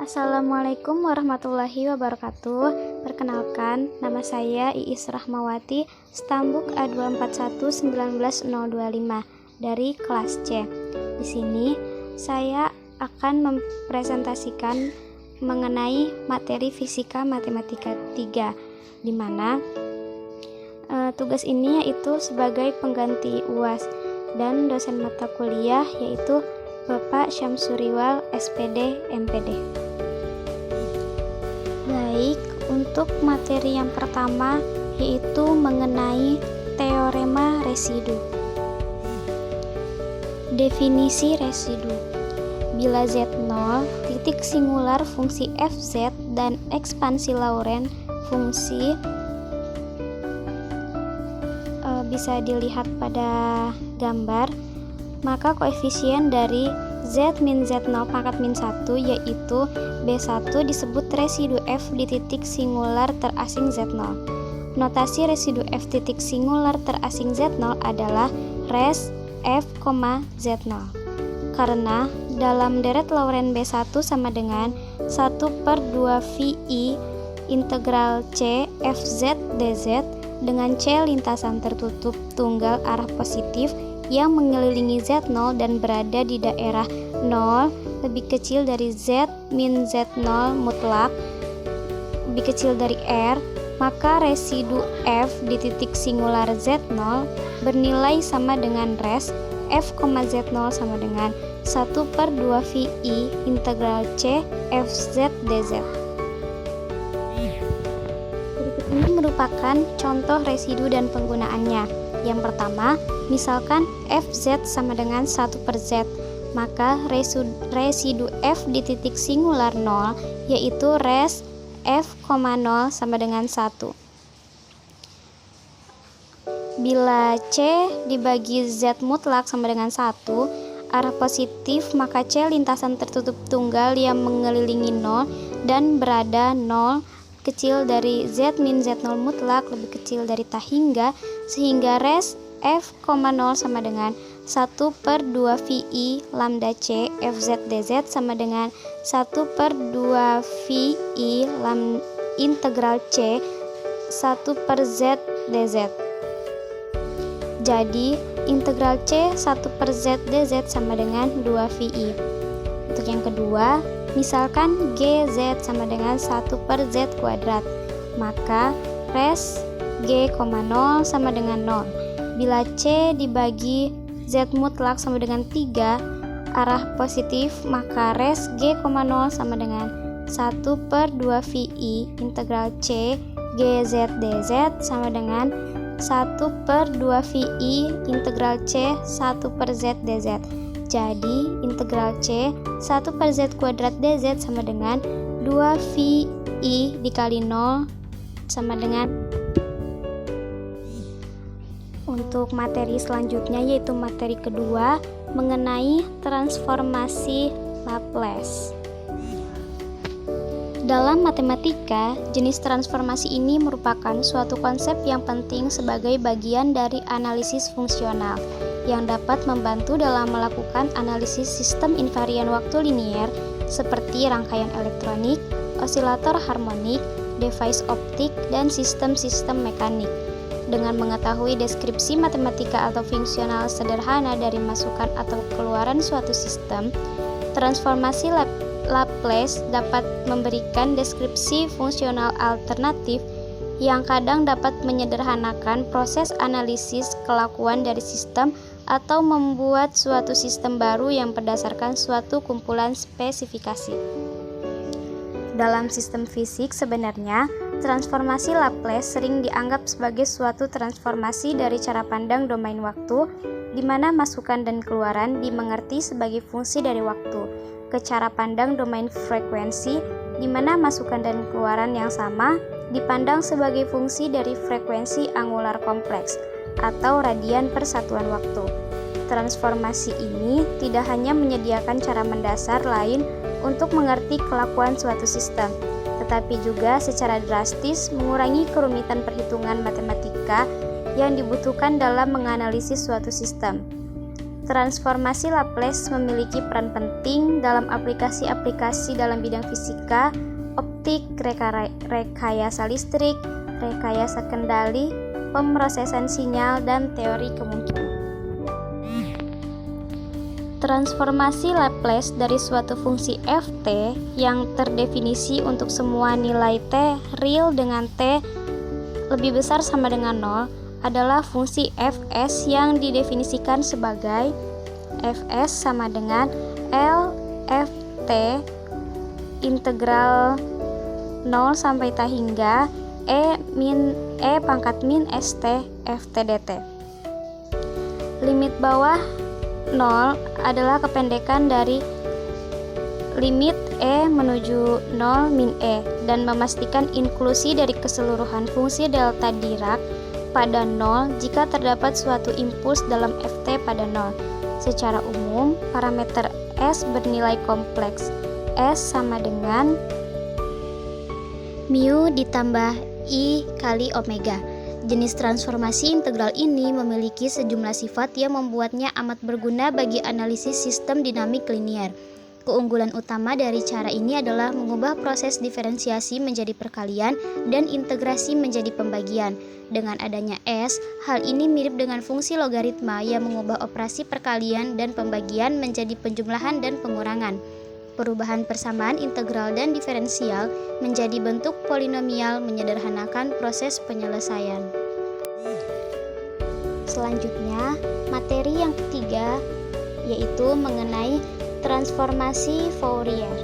Assalamualaikum warahmatullahi wabarakatuh. Perkenalkan, nama saya Iis Rahmawati, Stambuk A24119025 dari kelas C. Di sini saya akan mempresentasikan mengenai materi Fisika Matematika 3, di mana tugas ini yaitu sebagai pengganti UAS dan dosen mata kuliah yaitu Bapak Syamsuriwal SPD MPD. Baik, untuk materi yang pertama yaitu mengenai teorema residu. Definisi residu. Bila Z0 titik singular fungsi Fz dan ekspansi Laurent fungsi bisa dilihat pada gambar, maka koefisien dari Z min Z0 pangkat min 1 yaitu B1 disebut residu F di titik singular terasing Z0. Notasi residu F titik singular terasing Z0 adalah res F, Z0. Karena dalam deret Laurent B1 sama dengan 1/2 VI integral C Fz dz dengan C lintasan tertutup tunggal arah positif yang mengelilingi Z0 dan berada di daerah 0 lebih kecil dari Z min Z0 mutlak lebih kecil dari R, maka residu F di titik singular Z0 bernilai sama dengan res F, Z0 sama dengan 1/2 VI integral C Fz dz. Berikut ini merupakan contoh residu dan penggunaannya. Yang pertama, misalkan Fz sama dengan 1/Z, maka residu F di titik singular 0 yaitu res F, 0 sama dengan 1. Bila C dibagi Z mutlak sama dengan 1, arah positif, maka C lintasan tertutup tunggal yang mengelilingi 0 dan berada 0 kecil dari Z min Z0 mutlak lebih kecil dari hingga sehingga res F, 0 sama dengan 1/2 VI lambda C Fz dz sama dengan 1/2 VI integral C 1/Z dz. Jadi integral C 1/Z dz sama dengan 2 VI. Untuk yang kedua, misalkan GZ sama dengan 1/Z kuadrat, maka res G, 0 sama dengan 0. Bila C dibagi Z mutlak sama dengan 3 arah positif, maka res G, 0 sama dengan 1/2 VI integral C GZ dz sama dengan 1/2 VI integral C 1/Z dz. Jadi integral C 1/Z kuadrat dz sama dengan 2 VI dikali 0 sama dengan. Untuk materi selanjutnya yaitu materi kedua mengenai transformasi Laplace. Dalam matematika, jenis transformasi ini merupakan suatu konsep yang penting sebagai bagian dari analisis fungsional yang dapat membantu dalam melakukan analisis sistem invarian waktu linier seperti rangkaian elektronik, osilator harmonik, device optik, dan sistem-sistem mekanik. Dengan mengetahui deskripsi matematika atau fungsional sederhana dari masukan atau keluaran suatu sistem, transformasi Laplace dapat memberikan deskripsi fungsional alternatif yang kadang dapat menyederhanakan proses analisis kelakuan dari sistem atau membuat suatu sistem baru yang berdasarkan suatu kumpulan spesifikasi. Dalam sistem fisik sebenarnya, transformasi Laplace sering dianggap sebagai suatu transformasi dari cara pandang domain waktu, di mana masukan dan keluaran dimengerti sebagai fungsi dari waktu, ke cara pandang domain frekuensi, di mana masukan dan keluaran yang sama dipandang sebagai fungsi dari frekuensi angular kompleks atau radian per satuan waktu. Transformasi ini tidak hanya menyediakan cara mendasar lain untuk mengerti kelakuan suatu sistem, tetapi juga secara drastis mengurangi kerumitan perhitungan matematika yang dibutuhkan dalam menganalisis suatu sistem. Transformasi Laplace memiliki peran penting dalam aplikasi-aplikasi dalam bidang fisika, optik, rekayasa listrik, rekayasa kendali, pemrosesan sinyal, dan teori kemungkinan. Transformasi Laplace dari suatu fungsi ft yang terdefinisi untuk semua nilai t real dengan t lebih besar sama dengan 0 adalah fungsi fs yang didefinisikan sebagai fs sama dengan L ft integral 0 sampai t hingga e pangkat min st ft dt. Limit bawah 0 adalah kependekan dari limit e menuju 0 min e dan memastikan inklusi dari keseluruhan fungsi delta Dirac pada 0 jika terdapat suatu impuls dalam ft pada 0. Secara umum, parameter S bernilai kompleks. S sama dengan mu ditambah I kali omega. Jenis transformasi integral ini memiliki sejumlah sifat yang membuatnya amat berguna bagi analisis sistem dinamik linier. Keunggulan utama dari cara ini adalah mengubah proses diferensiasi menjadi perkalian dan integrasi menjadi pembagian. Dengan adanya S, hal ini mirip dengan fungsi logaritma yang mengubah operasi perkalian dan pembagian menjadi penjumlahan dan pengurangan. Perubahan persamaan integral dan diferensial menjadi bentuk polinomial menyederhanakan proses penyelesaian. Selanjutnya, materi yang ketiga yaitu mengenai transformasi Fourier.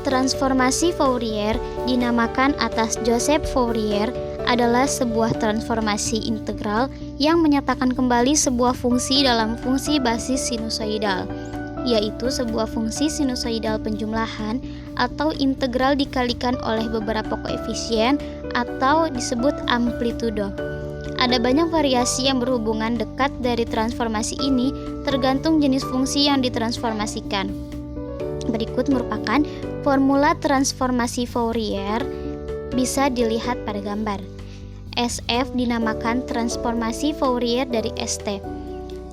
Transformasi Fourier dinamakan atas Joseph Fourier adalah sebuah transformasi integral yang menyatakan kembali sebuah fungsi dalam fungsi basis sinusoidal, yaitu sebuah fungsi sinusoidal penjumlahan atau integral dikalikan oleh beberapa koefisien atau disebut amplitudo. Ada banyak variasi yang berhubungan dekat dari transformasi ini tergantung jenis fungsi yang ditransformasikan. Berikut merupakan formula transformasi Fourier, bisa dilihat pada gambar. SF dinamakan transformasi Fourier dari ST.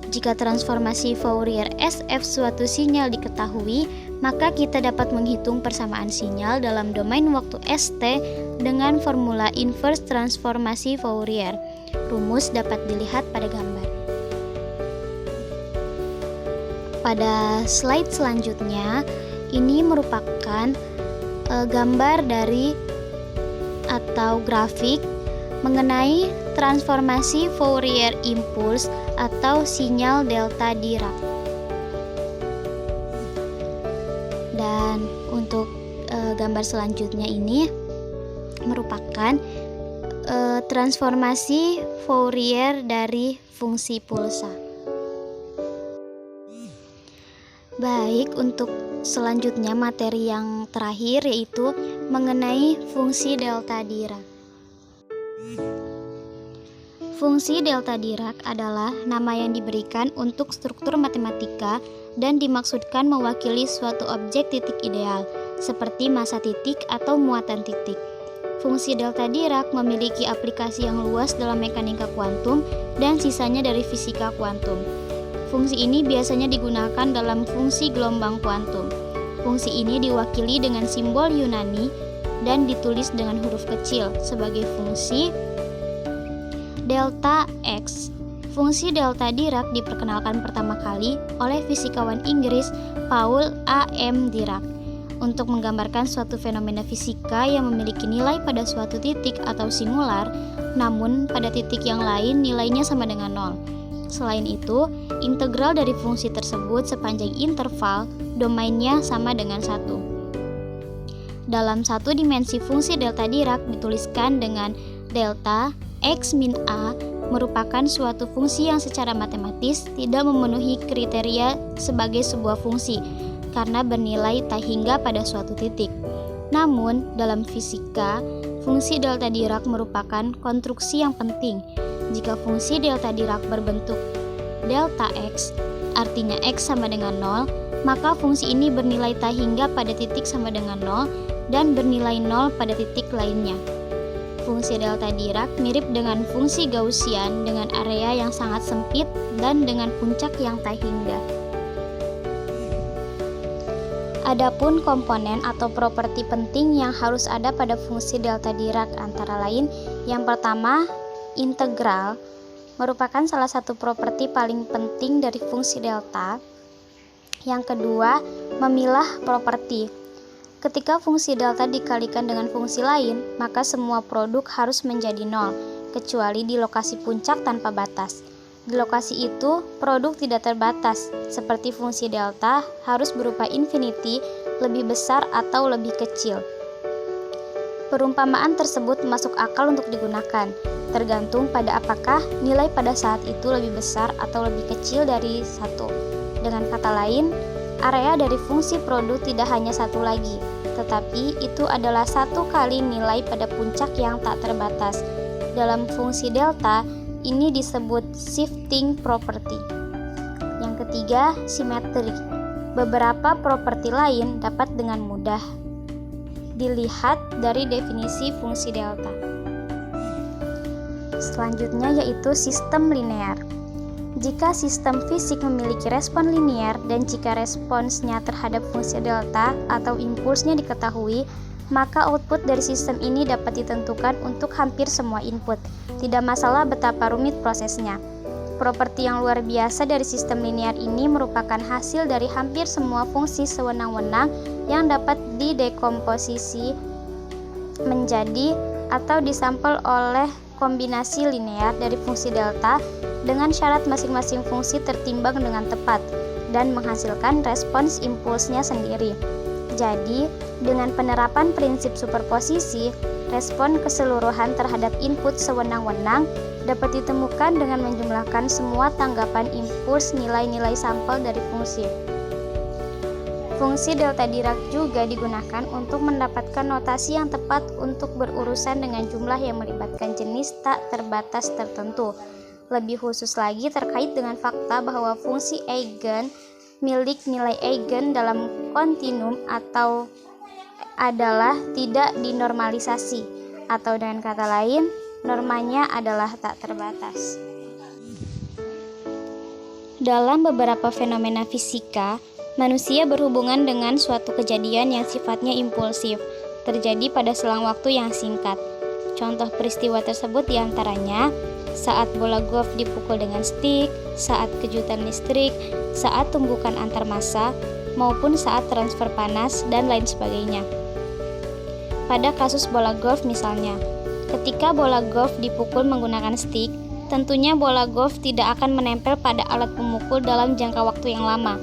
Jika transformasi Fourier SF suatu sinyal diketahui, maka kita dapat menghitung persamaan sinyal dalam domain waktu ST dengan formula inverse transformasi Fourier. Rumus dapat dilihat pada gambar. Pada slide selanjutnya, ini merupakan gambar dari atau grafik mengenai transformasi Fourier impuls atau sinyal delta Dirac. Dan untuk gambar selanjutnya ini merupakan transformasi Fourier dari fungsi pulsa. Baik, untuk selanjutnya materi yang terakhir yaitu mengenai fungsi delta Dirac. Fungsi delta Dirac adalah nama yang diberikan untuk struktur matematika dan dimaksudkan mewakili suatu objek titik ideal, seperti massa titik atau muatan titik. Fungsi delta Dirac memiliki aplikasi yang luas dalam mekanika kuantum dan sisanya dari fisika kuantum. Fungsi ini biasanya digunakan dalam fungsi gelombang kuantum. Fungsi ini diwakili dengan simbol Yunani dan ditulis dengan huruf kecil sebagai fungsi delta X. Fungsi delta Dirac diperkenalkan pertama kali oleh fisikawan Inggris Paul A. M. Dirac untuk menggambarkan suatu fenomena fisika yang memiliki nilai pada suatu titik atau singular, namun pada titik yang lain nilainya sama dengan 0. Selain itu, integral dari fungsi tersebut sepanjang interval domainnya sama dengan 1. Dalam satu dimensi fungsi delta Dirac dituliskan dengan delta X min A merupakan suatu fungsi yang secara matematis tidak memenuhi kriteria sebagai sebuah fungsi karena bernilai tak hingga pada suatu titik. Namun, dalam fisika, fungsi delta Dirac merupakan konstruksi yang penting. Jika fungsi delta Dirac berbentuk delta X, artinya X sama dengan 0, maka fungsi ini bernilai tak hingga pada titik sama dengan 0 dan bernilai 0 pada titik lainnya. fungsi delta Dirac mirip dengan fungsi Gaussian dengan area yang sangat sempit dan dengan puncak yang tak hingga. Adapun komponen atau properti penting yang harus ada pada fungsi delta Dirac antara lain, yang pertama, integral merupakan salah satu properti paling penting dari fungsi delta. Yang kedua, memilah properti. Ketika fungsi delta dikalikan dengan fungsi lain, maka semua produk harus menjadi nol, kecuali di lokasi puncak tanpa batas. Di lokasi itu, produk tidak terbatas, seperti fungsi delta harus berupa infinity, lebih besar atau lebih kecil. Perumpamaan tersebut masuk akal untuk digunakan, tergantung pada apakah nilai pada saat itu lebih besar atau lebih kecil dari 1. Dengan kata lain, area dari fungsi produk tidak hanya satu lagi, tetapi itu adalah 1 kali nilai pada puncak yang tak terbatas. Dalam fungsi delta, ini disebut shifting property. Yang ketiga, simetri. Beberapa properti lain dapat dengan mudah dilihat dari definisi fungsi delta. Selanjutnya yaitu sistem linear. Jika sistem fisik memiliki respon linear dan jika responsnya terhadap fungsi delta atau impulsnya diketahui, maka output dari sistem ini dapat ditentukan untuk hampir semua input. Tidak masalah betapa rumit prosesnya. Properti yang luar biasa dari sistem linear ini merupakan hasil dari hampir semua fungsi sewenang-wenang yang dapat didekomposisi menjadi atau disampel oleh kombinasi linear dari fungsi delta dengan syarat masing-masing fungsi tertimbang dengan tepat dan menghasilkan respons impulsnya sendiri. Jadi, dengan penerapan prinsip superposisi, respon keseluruhan terhadap input sewenang-wenang dapat ditemukan dengan menjumlahkan semua tanggapan impuls nilai-nilai sampel dari fungsi. Fungsi delta Dirac juga digunakan untuk mendapatkan notasi yang tepat untuk berurusan dengan jumlah yang melibatkan jenis tak terbatas tertentu. Lebih khusus lagi terkait dengan fakta bahwa fungsi eigen milik nilai eigen dalam kontinum atau adalah tidak dinormalisasi, atau dengan kata lain, normanya adalah tak terbatas. Dalam beberapa fenomena fisika, manusia berhubungan dengan suatu kejadian yang sifatnya impulsif, terjadi pada selang waktu yang singkat. Contoh peristiwa tersebut diantaranya saat bola golf dipukul dengan stik, saat kejutan listrik, saat tumbukan antar massa, maupun saat transfer panas, dan lain sebagainya. Pada kasus bola golf misalnya, ketika bola golf dipukul menggunakan stik, tentunya bola golf tidak akan menempel pada alat pemukul dalam jangka waktu yang lama.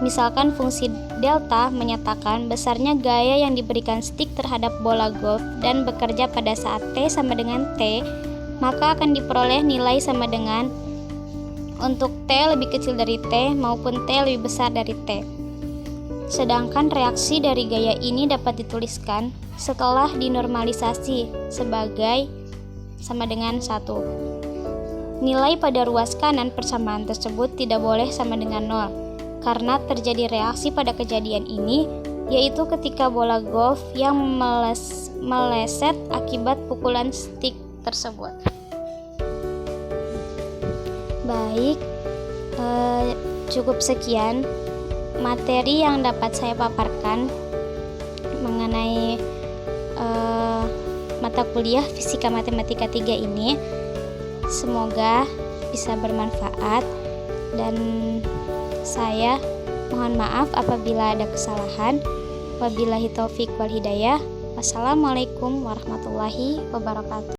Misalkan fungsi delta menyatakan besarnya gaya yang diberikan stik terhadap bola golf dan bekerja pada saat T sama dengan T, maka akan diperoleh nilai sama dengan untuk T lebih kecil dari T maupun T lebih besar dari T. Sedangkan reaksi dari gaya ini dapat dituliskan setelah dinormalisasi sebagai sama dengan 1. Nilai pada ruas kanan persamaan tersebut tidak boleh sama dengan 0. Karena terjadi reaksi pada kejadian ini, yaitu ketika bola golf yang meleset akibat pukulan stik tersebut. Baik, cukup sekian materi yang dapat saya paparkan mengenai mata kuliah Fisika Matematika 3 ini. Semoga bisa bermanfaat dan saya mohon maaf apabila ada kesalahan. Wabillahi taufik wal hidayah. Wassalamualaikum warahmatullahi wabarakatuh.